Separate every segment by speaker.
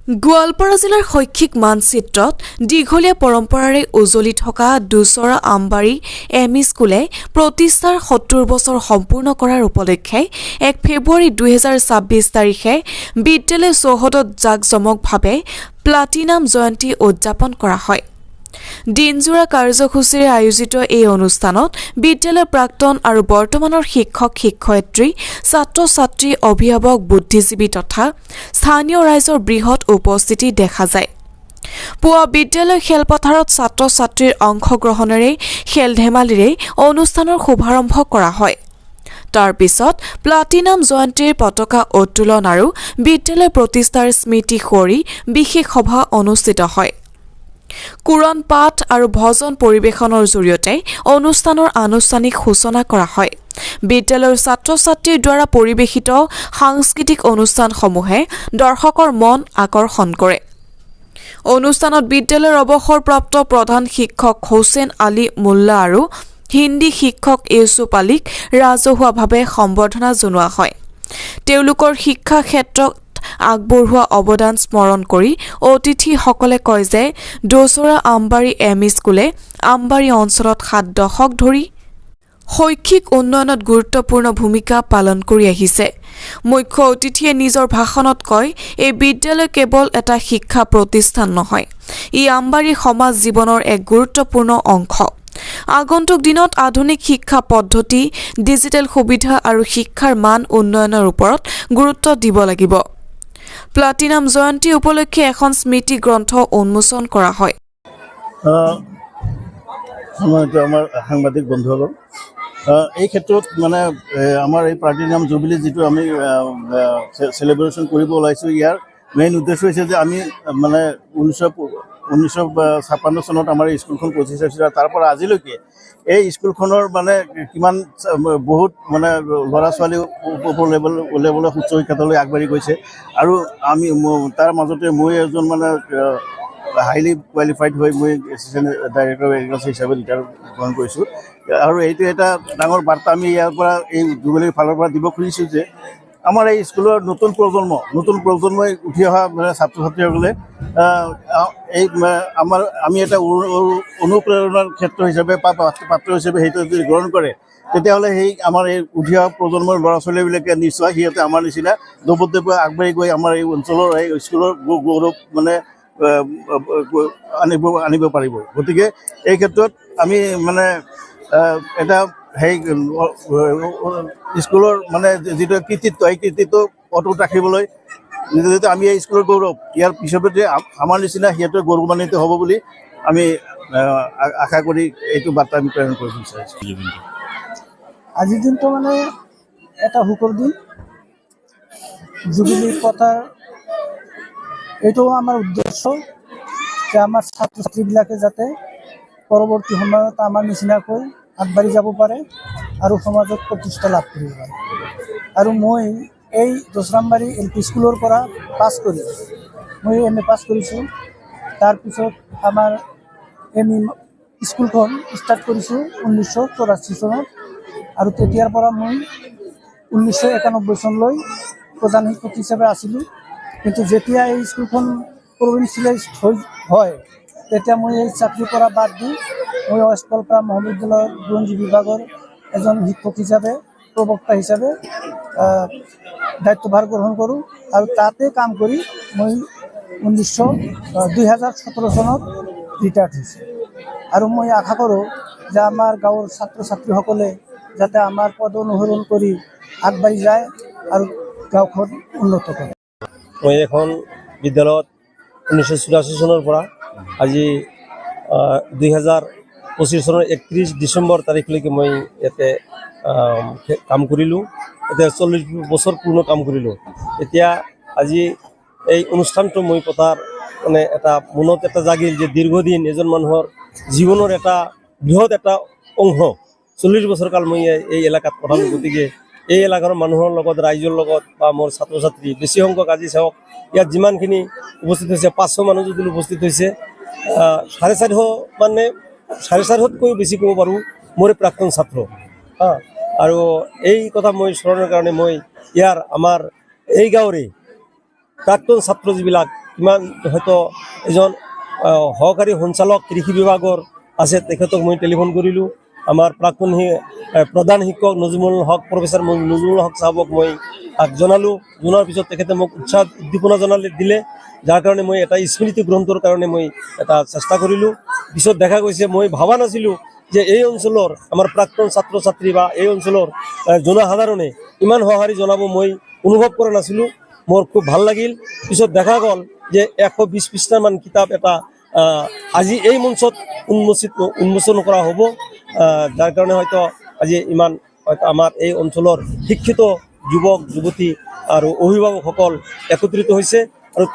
Speaker 1: গোৱালপাৰা জিলাৰ শৈক্ষিক মানচিত্ৰত দীঘলীয়া পৰম্পৰাৰে উজলি থকা দুচৰা আমবাৰী এমই স্কুলে প্ৰতিষ্ঠাৰ ৭০ বছৰ সম্পূৰ্ণ কৰাৰ উপলক্ষে ১ ফেব্ৰুৱাৰী ২০২৬ তাৰিখে বিদ্যালয় চৌহদত জাকজমকভাৱে প্লাটিনাম জয়ন্তী উদযাপন কৰা হয়। দিনজোৰা কাৰ্যসূচীৰে আয়োজিত এই অনুষ্ঠানত বিদ্যালয়ৰ প্ৰাক্তন আৰু বৰ্তমানৰ শিক্ষক-শিক্ষয়িত্ৰী, ছাত্ৰ-ছাত্ৰী, অভিভাৱক, বুদ্ধিজীৱী তথা স্থানীয় ৰাইজৰ বৃহৎ উপস্থিতি দেখা যায়। পুৱা বিদ্যালয় খেলপথাৰত ছাত্ৰ-ছাত্ৰীৰ অংশগ্ৰহণেৰে খেল-ধেমালিৰে অনুষ্ঠানৰ শুভাৰম্ভ কৰা হয়। তাৰ পিছত প্লাটিনাম জয়ন্তীৰ পতাকা উত্তোলন আৰু বিদ্যালয় প্ৰতিষ্ঠাৰ স্মৃতি সোঁৱৰি বিশেষ সভা অনুষ্ঠিত হয়। কুৰণ পাঠ আৰু ভজন পৰিৱেশনৰ জৰিয়তে অনুষ্ঠানৰ আনুষ্ঠানিক সূচনা কৰা হয়। বিদ্যালয়ৰ ছাত্ৰ-ছাত্ৰীৰ দ্বাৰা পৰিৱেশিত সাংস্কৃতিক অনুষ্ঠানসমূহে দৰ্শকৰ মন আকৰ্ষণ কৰে। অনুষ্ঠানত বিদ্যালয়ৰ অৱসৰপ্ৰাপ্ত প্ৰধান শিক্ষক হোসেন আলী মোল্লা আৰু হিন্দী শিক্ষক ইউছুফ আলীক ৰাজহুৱাভাৱে সম্বৰ্ধনা জনোৱা হয়। তেওঁলোকৰ শিক্ষা ক্ষেত্ৰত আগবঢ়োৱা অৱদান স্মৰণ কৰি অতিথিসকলে কয় যে দুচৰা আমবাৰী এমই স্কুলে আমবাৰী অঞ্চলত ৭ দশক ধৰি শৈক্ষিক উন্নয়নত গুৰুত্বপূৰ্ণ ভূমিকা পালন কৰি আহিছে। মুখ্য অতিথিয়ে নিজৰ ভাষণত কয়, এই বিদ্যালয় কেৱল এটা শিক্ষা প্ৰতিষ্ঠান নহয়, ই আমবাৰী সমাজ জীৱনৰ এক গুৰুত্বপূৰ্ণ অংশ। আগন্তুক দিনত আধুনিক শিক্ষা পদ্ধতি, ডিজিটেল সুবিধা আৰু শিক্ষাৰ মান উন্নয়নৰ ওপৰত গুৰুত্ব দিব লাগিব। প্লাটিনাম জয়ন্তী উপলক্ষে এখন স্মৃতি গ্ৰন্থ উন্মোচন কৰা হয়।
Speaker 2: আমাৰ সাংবাদিক বন্ধুসকল, এই ক্ষেত্ৰত মানে আমাৰ এই প্লাটিনাম জুবিলি যিটো আমি চেলিব্ৰেশ্যন কৰিব ওলাইছোঁ, ইয়াৰ মেইন উদ্দেশ্য হৈছে যে আমি মানে 1956 চনত আমাৰ স্কুলখন প্ৰতিষ্ঠা হৈছিল। তাৰ পৰা আজিলৈকে এই স্কুলখনৰ মানে কিমান বহুত মানে ল'ৰা ছোৱালী ওপৰ লেভেলৰ উচ্চ শিক্ষালৈ আগবাঢ়ি গৈছে আৰু আমি তাৰ মাজতে মই এজন মানে হাইলি কোৱালিফাইড হৈ মই এছিষ্টেণ্ট ডাইৰেক্টৰ এগ্ৰিকালচাৰ হিচাপে ৰিটায়াৰ গ্ৰহণ কৰিছোঁ। আৰু এইটো এটা ডাঙৰ বাৰ্তা আমি ইয়াৰ পৰা এই জুবিলিৰ ফালৰ পৰা দিব খুজিছোঁ যে আমাৰ এই স্কুলৰ নতুন প্ৰজন্মই উঠি অহা মানে ছাত্ৰ ছাত্ৰীসকলে এই আমি এটা অনুপ্ৰেৰণাৰ ক্ষেত্ৰ হিচাপে বা পাত্ৰ হিচাপে সেইটো যদি গ্ৰহণ কৰে, তেতিয়াহ'লে সেই আমাৰ এই উঠি অহা প্ৰজন্মৰ ল'ৰা ছোৱালীবিলাকে নিশ্চয় সিহঁতে আমাৰ নিচিনা দপদপে আগবাঢ়ি গৈ আমাৰ এই অঞ্চলৰ এই স্কুলৰ গৌৰৱ মানে আনিব পাৰিব। গতিকে এই ক্ষেত্ৰত আমি মানে এটা সেই স্কুলৰ মানে যিটো কৃতিত্ব, এই কৃতিত্ব অটুট ৰাখিবলৈ যিহেতু আমি এই স্কুলৰ গৌৰৱ, ইয়াৰ পিছতে আমাৰ নিচিনা সিহঁতৰ গৌৰৱান্বিত হ'ব বুলি আমি আশা কৰি এইটো বাৰ্তা আমি প্ৰেৰণ কৰিব বিচাৰিছোঁ।
Speaker 3: আজিৰ দিনটো মানে এটা সুখৰ দিন, জুবিলি পতাৰ এইটোও আমাৰ উদ্দেশ্য যে আমাৰ ছাত্ৰ ছাত্ৰীবিলাকে যাতে পৰৱৰ্তী সময়ত আমাৰ নিচিনাকৈ আগবাঢ়ি যাব পাৰে আৰু সমাজত প্ৰতিষ্ঠা লাভ কৰিব পাৰে। আৰু মই এই দোচৰামবাৰী LP স্কুলৰ পৰা পাছ কৰি মই MA পাছ কৰিছোঁ। তাৰপিছত আমাৰ ME স্কুলখন ষ্টাৰ্ট কৰিছোঁ 1984 চনত আৰু তেতিয়াৰ পৰা মই 1991 চনলৈ প্ৰধান শিক্ষক হিচাপে আছিলোঁ। কিন্তু যেতিয়া এই স্কুলখন প্ৰভিন্সিয়েলাইজ হয়, তেতিয়া মই এই চাকৰি কৰা বাদ দি মই ৱেষ্ট গোৱালপাৰা মহাবিদ্যালয়ৰ বুৰঞ্জী বিভাগৰ এজন শিক্ষক হিচাপে, প্ৰবক্তা হিচাপে দায়িত্বভাৰ গ্ৰহণ কৰোঁ আৰু তাতে কাম কৰি মই 2017 চনত ৰিটায়াৰ্ড হৈছোঁ। আৰু মই আশা কৰোঁ যে আমাৰ গাঁৱৰ ছাত্ৰ ছাত্ৰীসকলে যাতে আমাৰ পদ অনুসৰণ কৰি আগবাঢ়ি যায় আৰু গাঁওখন উন্নত কৰে।
Speaker 4: মই এখন বিদ্যালয়ত 1984 চনৰ পৰা আজি 2025 চনৰ 31 ডিচেম্বৰ তাৰিখলৈকে মই ইয়াতে কাম কৰিলোঁ। এতিয়া 40 বছৰ পূৰ্ণ কাম কৰিলোঁ। এতিয়া আজি এই অনুষ্ঠানটো মই পতাৰ মানে এটা মনত এটা জাগিল যে দীৰ্ঘদিন এজন মানুহৰ জীৱনৰ এটা বৃহৎ এটা অংশ 40 বছৰ কাল মই এই এলেকাত কটালোঁ। গতিকে এই এলেকাৰ মানুহৰ লগত, ৰাইজৰ লগত বা মোৰ ছাত্ৰ ছাত্ৰী বেছি সংখ্যক আজি চাওক ইয়াত যিমানখিনি উপস্থিত হৈছে, 500 মানুহ যদি উপস্থিত হৈছে, 450 মানে 450তকৈও বেছি ক'ব পাৰোঁ মোৰ প্ৰাক্তন ছাত্ৰ। আৰু এই কথা মই স্মৰণৰ কাৰণে মই ইয়াৰ আমাৰ এই গাঁৱৰে প্ৰাক্তন ছাত্ৰ যিবিলাক কিমান হয়তো এজন সহকাৰী সঞ্চালক কৃষি বিভাগৰ আছে, তেখেতক মই টেলিফোন কৰিলোঁ। আমাৰ প্ৰাক্তন প্ৰধান শিক্ষক নজিমুল হক, প্ৰফেচাৰ নজিমুল হক চাহাবক মই জনালোঁ। জনাৰ পিছত তেখেতে মোক উৎসাহ উদ্দীপনা দিলে, যাৰ কাৰণে মই এটা স্মৃতি গ্ৰন্থৰ কাৰণে মই এটা চেষ্টা কৰিলোঁ। পিছত দেখা গৈছে মই ভবা নাছিলোঁ যে এই অঞ্চলৰ আমাৰ প্ৰাক্তন ছাত্ৰ ছাত্ৰী বা এই অঞ্চলৰ জনসাধাৰণে ইমান সঁহাৰি জনাব মই অনুভৱ কৰা নাছিলোঁ। মোৰ খুব ভাল লাগিল। পিছত দেখা গ'ল যে 120 পৃষ্ঠামান কিতাপ এটা আজি এই মঞ্চত উন্মোচন কৰা হ'ব, যাৰ কাৰণে হয়তো আজি ইমান হয়তো আমাৰ এই অঞ্চলৰ শিক্ষিত যুৱক যুৱতী আৰু অভিভাৱকসকল একত্ৰিত হৈছে। আৰু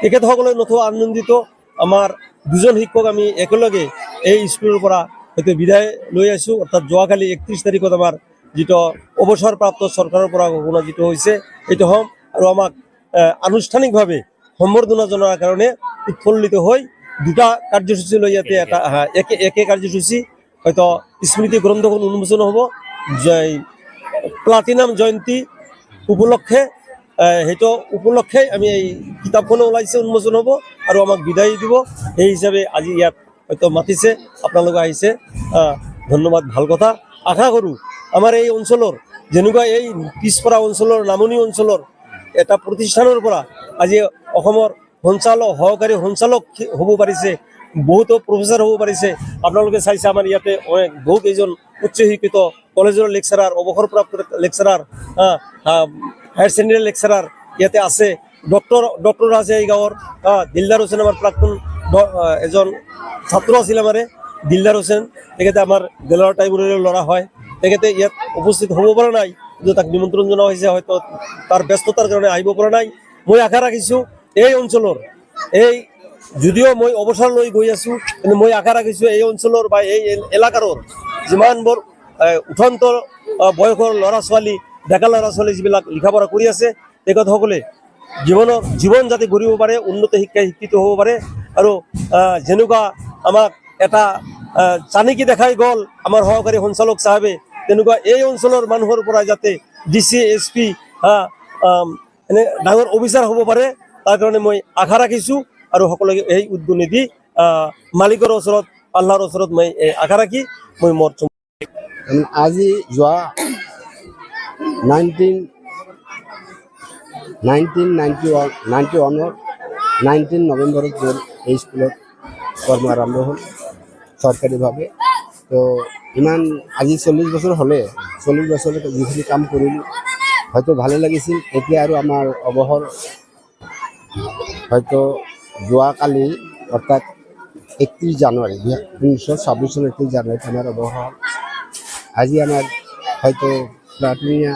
Speaker 4: তেখেতসকলে নথৈ আনন্দিত। আমাৰ দুজন শিক্ষক আমি একেলগে এই স্কুলৰ পৰা হয়তো বিদায় লৈ আছোঁ, অৰ্থাৎ যোৱাকালি 31 তাৰিখত আমাৰ যিটো অৱসৰপ্ৰাপ্ত চৰকাৰৰ পৰা ঘোষণা যিটো হৈছে সেইটো হ'ম। আৰু আমাক আনুষ্ঠানিকভাৱে সম্বৰ্ধনা জনোৱাৰ কাৰণে উৎফুল্লিত হৈ দুটা কাৰ্যসূচী লৈ ইয়াতে এটা একে কাৰ্যসূচী হয়তো স্মৃতি গ্ৰন্থখন উন্মোচন হ'ব প্লাটিনাম জয়ন্তী উপলক্ষে। সেইটো উপলক্ষে আমি এই কিতাপখনো ওলাইছে, উন্মোচন হ'ব আৰু আমাক বিদায় দিব। সেই হিচাপে আজি ইয়াত হয়তো মাতিছে, আপোনালোকে আহিছে, ধন্যবাদ, ভাল কথা। আশা কৰোঁ আমাৰ এই অঞ্চলৰ যেনেকুৱা এই পিছপৰা অঞ্চলৰ নামনি অঞ্চলৰ এটা প্ৰতিষ্ঠানৰ পৰা আজি অসমৰ সহকাৰী সঞ্চালক হ'ব পাৰিছে, বহুতো প্ৰফেচাৰ হ'ব পাৰিছে। আপোনালোকে চাইছে আমাৰ ইয়াতে বহু কেইজন উচ্চ শিক্ষিত কলেজৰ লেকচাৰাৰ, অৱসৰপ্ৰাপ্ত লেকচাৰাৰ, হায়াৰ ছেকেণ্ডেৰী লেকচাৰাৰ ইয়াতে আছে। ডক্টৰ আছে এই গাঁৱৰ। দিলদাৰ হোসেন আমাৰ প্ৰাক্তন এজন ছাত্ৰ আছিল আমাৰে, দিলদাৰ হোসেন, তেখেতে আমাৰ গেলাৰ টাইমৰে ল'ৰা হয়। তেখেতে ইয়াত উপস্থিত হ'ব পৰা নাই, কিন্তু তাক নিমন্ত্ৰণ জনোৱা হৈছে, হয়তো তাৰ ব্যস্ততাৰ কাৰণে আহিব পৰা নাই। মই আশা ৰাখিছোঁ এই অঞ্চলৰ যদিও মই অৱসৰ লৈ গৈ আছোঁ, কিন্তু মই আশা ৰাখিছোঁ এই অঞ্চলৰ বা এই এলেকাৰৰ যিমানবোৰ উঠন্ত বয়সৰ ল'ৰা ছোৱালী, ডেকা ল'ৰা ছোৱালী যিবিলাক লিখা পঢ়া কৰি আছে, তেখেতসকলে জীৱন যাতে গঢ়িব পাৰে, উন্নত শিক্ষাই শিক্ষিত হ'ব পাৰে। আৰু যেনেকুৱা আমাক এটা চানিকি দেখাই গ'ল আমাৰ সহকাৰী সঞ্চালক চাহাবে, তেনেকুৱা এই অঞ্চলৰ মানুহৰ পৰা যাতে DC SP এনে ডাঙৰ অফিচাৰ হ'ব পাৰে, তাৰ কাৰণে মই আশা ৰাখিছোঁ। আৰু সকলোকে এই উদ্গনি দি মালিকৰ ওচৰত, আল্লাহৰ ওচৰত মই আশা ৰাখি মই মোৰ
Speaker 5: আজি যোৱা 1991 নৱেম্বৰত মোৰ এই স্কুলত কৰ্ম আৰম্ভ হ'ল চৰকাৰীভাৱে। তো ইমান আজি 40 বছৰ হ'লে, 40 বছৰত যিখিনি কাম কৰিলোঁ হয়তো ভালে লাগিছিল। এতিয়া আৰু আমাৰ অৱসৰ হয়তো যোৱাকালি অৰ্থাৎ 31 জানুৱাৰী 1926 চনৰ 31 জানুৱাৰীত আমাৰ অৱসৰ। আজি আমাৰ হয়তো প্লাটিনিয়া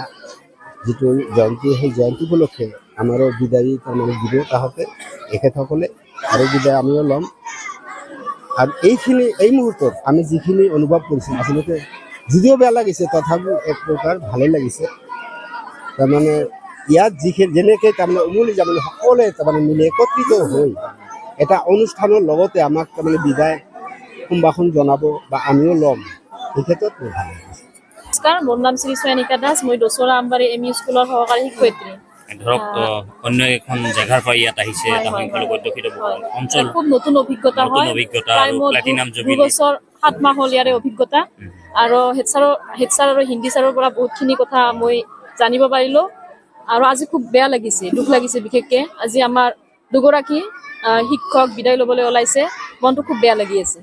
Speaker 5: যিটো জয়ন্তী, সেই জয়ন্তী উপলক্ষে আমাৰো বিদায়ী তাৰমানে দিব তাহাঁতে, এখেতসকলে, আৰু বিদায় আমিও ল'ম। আৰু এই মুহূৰ্তত আমি যিখিনি অনুভৱ কৰিছোঁ, আচলতে যদিও বেয়া লাগিছে তথাপিও এক প্ৰকাৰ ভালেই লাগিছে। তাৰমানে ইয়াত যেনেকৈ তাৰমানে উমলি যাবলৈ সকলোৱে তাৰমানে মিলি একত্ৰিত হৈ এটা অনুষ্ঠানৰ লগতে আমাক তাৰমানে বিদায় সম্ভাষণ জনাব বা আমিও ল'ম, এই ক্ষেত্ৰত মোৰ ভাল লাগিছে।
Speaker 6: নমস্কাৰ, মোৰ নাম শ্ৰী চয়নিকা দাস। মই দচৰা আমবাৰী ME স্কুলৰ সহকাৰী শিক্ষয়িত্ৰী।
Speaker 7: ধৰক অন্য এখন জেগাৰ পৰা ইয়াত আহিছে, এটা সংখ্যালঘু অধ্যুষিত অঞ্চল,
Speaker 6: খুব নতুন অভিজ্ঞতা হয়।
Speaker 7: আৰু প্লাটিনাম জুবিলি
Speaker 6: 2 বছৰ 7 মাহ হ'ল ইয়াৰে অভিজ্ঞতা। আৰু হেড ছাৰ আৰু হিন্দী ছাৰৰ পৰা বহুতখিনি কথা মই জানিব পাৰিলোঁ। আৰু আজি খুব বেয়া লাগিছে, দুখ লাগিছে বিশেষকৈ। আজি আমাৰ দুগৰাকী শিক্ষক বিদায় ল'বলৈ ওলাইছে, মনটো খুব বেয়া লাগি আছে।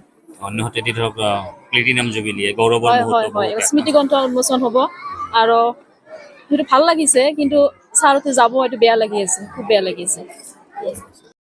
Speaker 7: অন্যহাতে ধৰক প্লাটিনাম জুবিলি গৌৰৱৰ মুহূৰ্ত,
Speaker 6: স্মৃতি গ্ৰন্থ উন্মোচন হ'ব। আৰু সেইটো ভাল লাগিছে, কিন্তু ছাৰতে যাব এইটো বেয়া লাগি আছে, খুব বেয়া লাগি আছে।